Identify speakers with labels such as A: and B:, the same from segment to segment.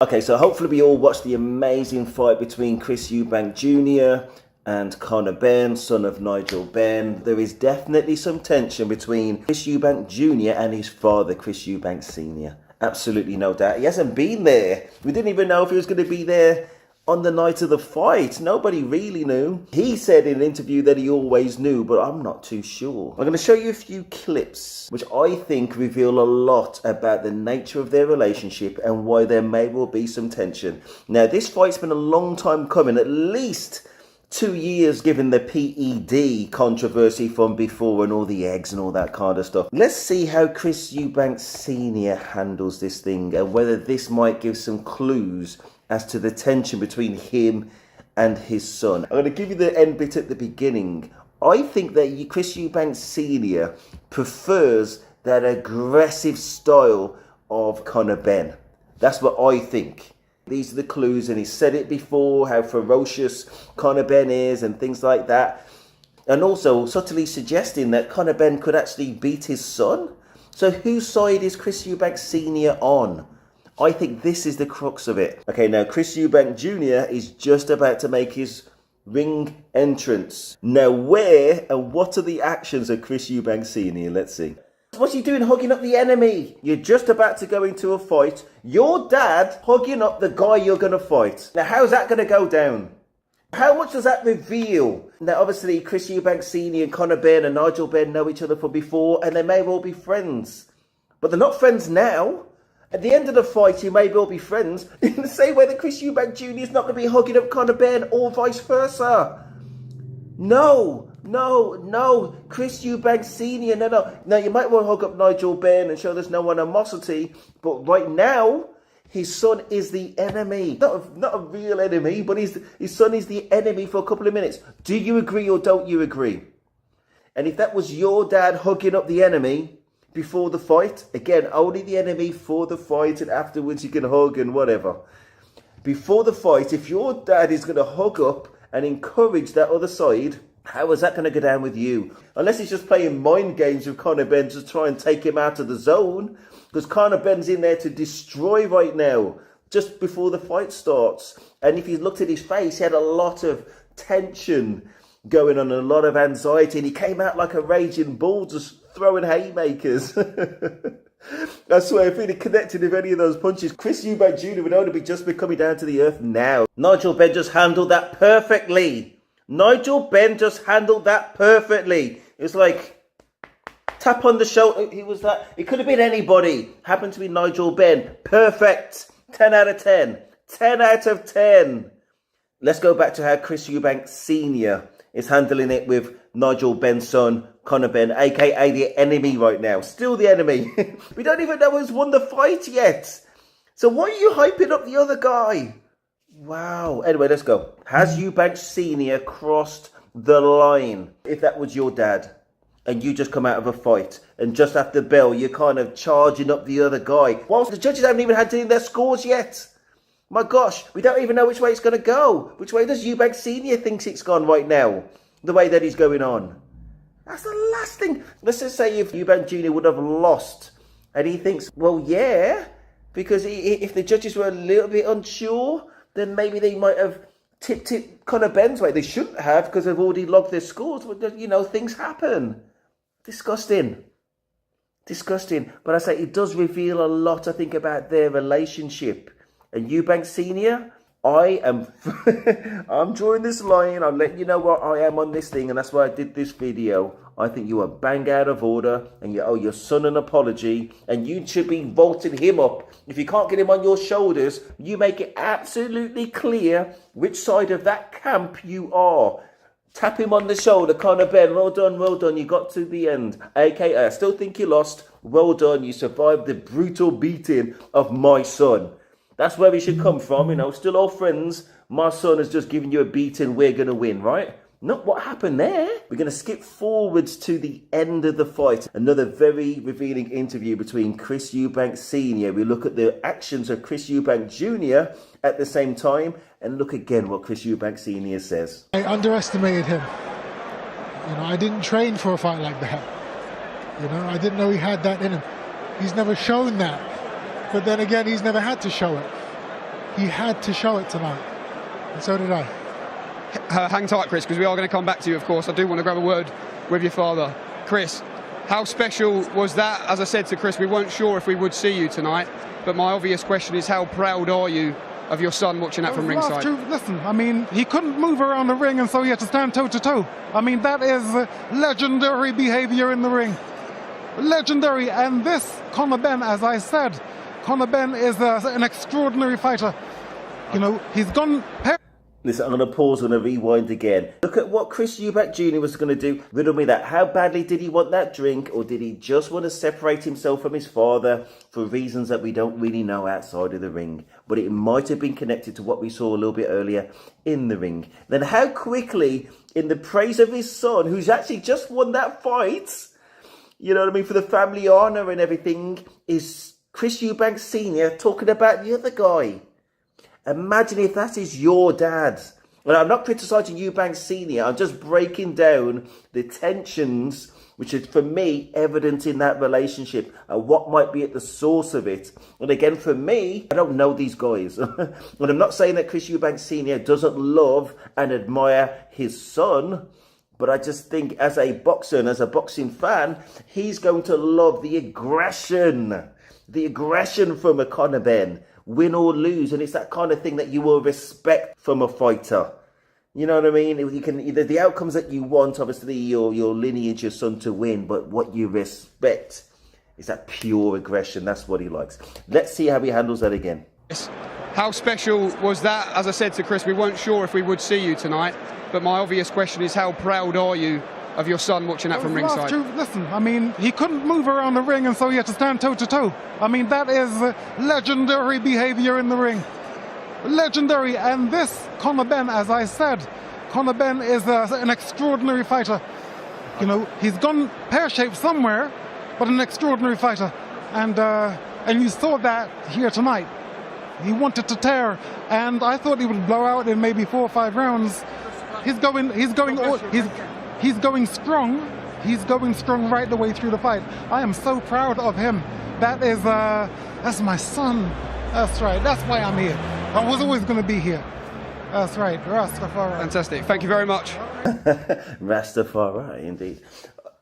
A: Okay, so hopefully we all watched the amazing fight between Chris Eubank Jr. and Conor Benn, son of Nigel Benn. There is definitely some tension between Chris Eubank Jr. and his father, Chris Eubank Sr. Absolutely no doubt. He hasn't been there. We didn't even know if he was going to be there on the night of the fight. Nobody really knew. He said in an interview that he always knew, but I'm not too sure. I'm going to show you a few clips which I think reveal a lot about the nature of their relationship and why there may well be some tension. Now, this fight's been a long time coming, at least 2 years, given the PED controversy from before and all the eggs and all that kind of stuff. Let's see how Chris Eubank Sr. handles this thing and whether this might give some clues as to the tension between him and his son. I'm going to give you the end bit at the beginning. I think that Chris Eubank Sr. prefers that aggressive style of Conor Benn. That's what I think. These are the clues, and he said it before, how ferocious Conor Benn is and things like that. And also subtly suggesting that Conor Benn could actually beat his son. So whose side is Chris Eubank Sr. on? I think this is the crux of it. Okay, now Chris Eubank Jr. is just about to make his ring entrance. Now where and what are the actions of Chris Eubank Sr.? Let's see. What's he doing hugging up the enemy? You're just about to go into a fight. Your dad hugging up the guy you're going to fight. Now how's that going to go down? How much does that reveal? Now obviously Chris Eubank Sr. and Conor Benn and Nigel Benn know each other from before, and they may well be friends. But they're not friends now. At the end of the fight, you may well be friends in the same way that Chris Eubank Jr. is not going to be hugging up Conor Benn or vice versa. No. Chris Eubank Sr. No. Now, you might want to hug up Nigel Benn and show there's no animosity, but right now, his son is the enemy. Not a real enemy, but his son is the enemy for a couple of minutes. Do you agree or don't you agree? And if that was your dad hugging up the enemy before the fight, again, only the enemy for the fight, and afterwards you can hug and whatever. Before the fight, if your dad is going to hug up and encourage that other side, how is that going to go down with you? Unless he's just playing mind games with Conor Benn to try and take him out of the zone, because Conor Benn's in there to destroy right now, just before the fight starts. And if you looked at his face, he had a lot of tension going on, a lot of anxiety, and he came out like a raging bull, just throwing haymakers. I swear, if he'd have connected with any of those punches, Chris Eubank Jr. would only be just be coming down to the earth now. Nigel Benn just handled that perfectly. Nigel Benn just handled that perfectly. It was like tap on the shoulder. It could have been anybody. Happened to be Nigel Benn. Perfect. 10 out of 10. 10 out of 10. Let's go back to how Chris Eubank Sr. is handling it with Nigel Benn's son, Conor Benn, aka the enemy right now. Still the enemy. We don't even know who's won the fight yet. So why are you hyping up the other guy? Wow. Anyway, let's go. Has Eubank Sr. crossed the line? If that was your dad and you just come out of a fight and just after the bell, you're kind of charging up the other guy. Whilst the judges haven't even had to do their scores yet. My gosh, we don't even know which way it's going to go. Which way does Eubank Sr. thinks it's gone right now? The way that he's going on. That's the last thing. Let's just say if Eubank Jr. would have lost and he thinks, well, yeah, because if the judges were a little bit unsure, then maybe they might have tipped it Conor Benn's way. They shouldn't have because they've already logged their scores. But, you know, things happen. Disgusting. But I say it does reveal a lot, I think, about their relationship. And Eubank Sr., I'm drawing this line. I'm letting you know what I am on this thing, and that's why I did this video. I think you are bang out of order, and you owe your son an apology, and you should be vaulting him up. If you can't get him on your shoulders, you make it absolutely clear which side of that camp you are. Tap him on the shoulder, Conor Benn. Well done. You got to the end. AKA, I still think you lost. Well done. You survived the brutal beating of my son. That's where we should come from, you know, still all friends. My son has just given you a beating, we're going to win, right? Not what happened there. We're going to skip forwards to the end of the fight. Another very revealing interview between Chris Eubank Sr. We look at the actions of Chris Eubank Jr. at the same time and look again what Chris Eubank Sr. says.
B: I underestimated him. You know, I didn't train for a fight like that. You know, I didn't know he had that in him. He's never shown that. But then again, he's never had to show it. He had to show it tonight, and so did I.
C: Hang tight, Chris, because we are going to come back to you, of course. I do want to grab a word with your father. Chris, how special was that? As I said to Chris, we weren't sure if we would see you tonight, but my obvious question is, how proud are you of your son watching that from ringside?
B: Listen, I mean, he couldn't move around the ring, and so he had to stand toe-to-toe. I mean, that is legendary behavior in the ring. Legendary. And this Conor Benn, as I said, Conor Benn is an extraordinary fighter. You know, he's gone...
A: Listen, I'm going to pause and rewind again. Look at what Chris Eubank Jr. was going to do. Riddle me that. How badly did he want that drink, or did he just want to separate himself from his father for reasons that we don't really know outside of the ring? But it might have been connected to what we saw a little bit earlier in the ring. Then how quickly, in the praise of his son, who's actually just won that fight, you know what I mean, for the family honour and everything, is Chris Eubank Sr. talking about the other guy. Imagine if that is your dad. And I'm not criticising Eubank Sr. I'm just breaking down the tensions which are, for me, evident in that relationship and what might be at the source of it. And again, for me, I don't know these guys. And I'm not saying that Chris Eubank Sr. doesn't love and admire his son, but I just think as a boxer and as a boxing fan, he's going to love the aggression from a Conor Benn. Win or lose, and it's that kind of thing that you will respect from a fighter. You know what I mean? You can either the outcomes that you want, obviously your lineage, your son to win, but what you respect is that pure aggression. That's what he likes. Let's see how he handles that again.
C: How special was that? As I said to Chris, we weren't sure if we would see you tonight, but my obvious question is, how proud are you of your son watching that from ringside?
B: Listen, I mean, he couldn't move around the ring, and so he had to stand toe-to-toe. I mean, that is legendary behavior in the ring. Legendary. And this Conor Benn, as I said, Conor Benn is an extraordinary fighter. You know, he's gone pear-shaped somewhere, but an extraordinary fighter. And you saw that here tonight. He wanted to tear, and I thought he would blow out in maybe 4 or 5 rounds. He's going strong. He's going strong right the way through the fight. I am so proud of him. That's my son. That's right. That's why I'm here. I was always going to be here. That's right. Rastafari.
C: Fantastic. Thank you very much.
A: Rastafari, indeed.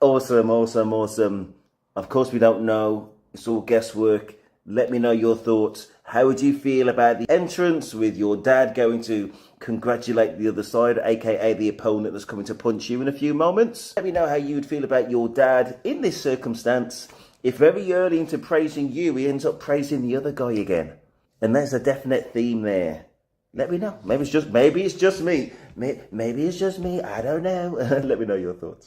A: Awesome. Of course, we don't know. It's all guesswork. Let me know your thoughts. How would you feel about the entrance with your dad going to congratulate the other side, aka the opponent that's coming to punch you in a few moments? Let me know how you would feel about your dad in this circumstance. If very early into praising you, he ends up praising the other guy again. And there's a definite theme there. Let me know. Maybe it's just me. Maybe it's just me. I don't know. Let me know your thoughts.